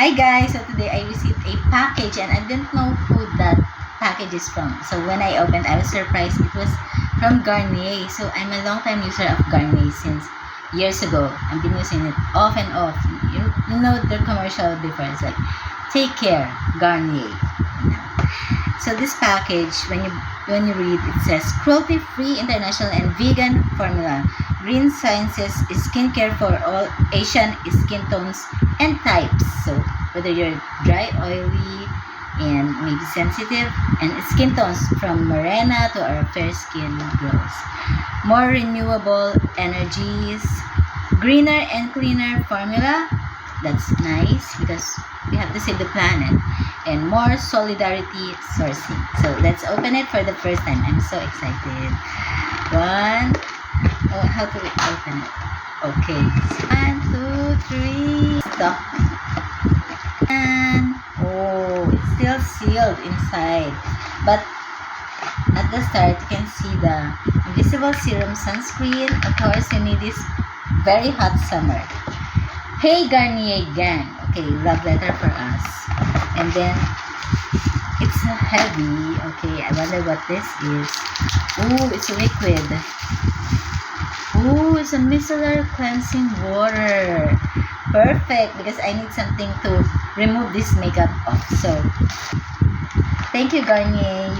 Hi guys, so today I received a package and I didn't know who that package is from. So when I opened, I was surprised it was from Garnier. So I'm a long time user of Garnier since years ago. I've been using it off and off. You know their commercial before. It's like, take care, Garnier. So this package, when you read, it says cruelty-free, international, and vegan formula. Green Sciences skincare for all Asian skin tones and types. So whether you're dry, oily, and maybe sensitive, and skin tones from morena to our fair skin glows. More renewable energies, greener and cleaner formula. That's nice because we have to save the planet. And more solidarity sourcing. So let's open it for the first time. I'm so excited. How do we open it? Okay. 1, 2, 3. Stop. And it's still sealed inside. But at the start, you can see the invisible serum sunscreen. Of course, you need this very hot summer. Hey Garnier gang. Okay, love letter for us. And then it's heavy. Okay, I wonder what this is. Oh, it's liquid. Oh, it's a micellar cleansing water. Perfect, because I need something to remove this makeup off. So, thank you Garnier.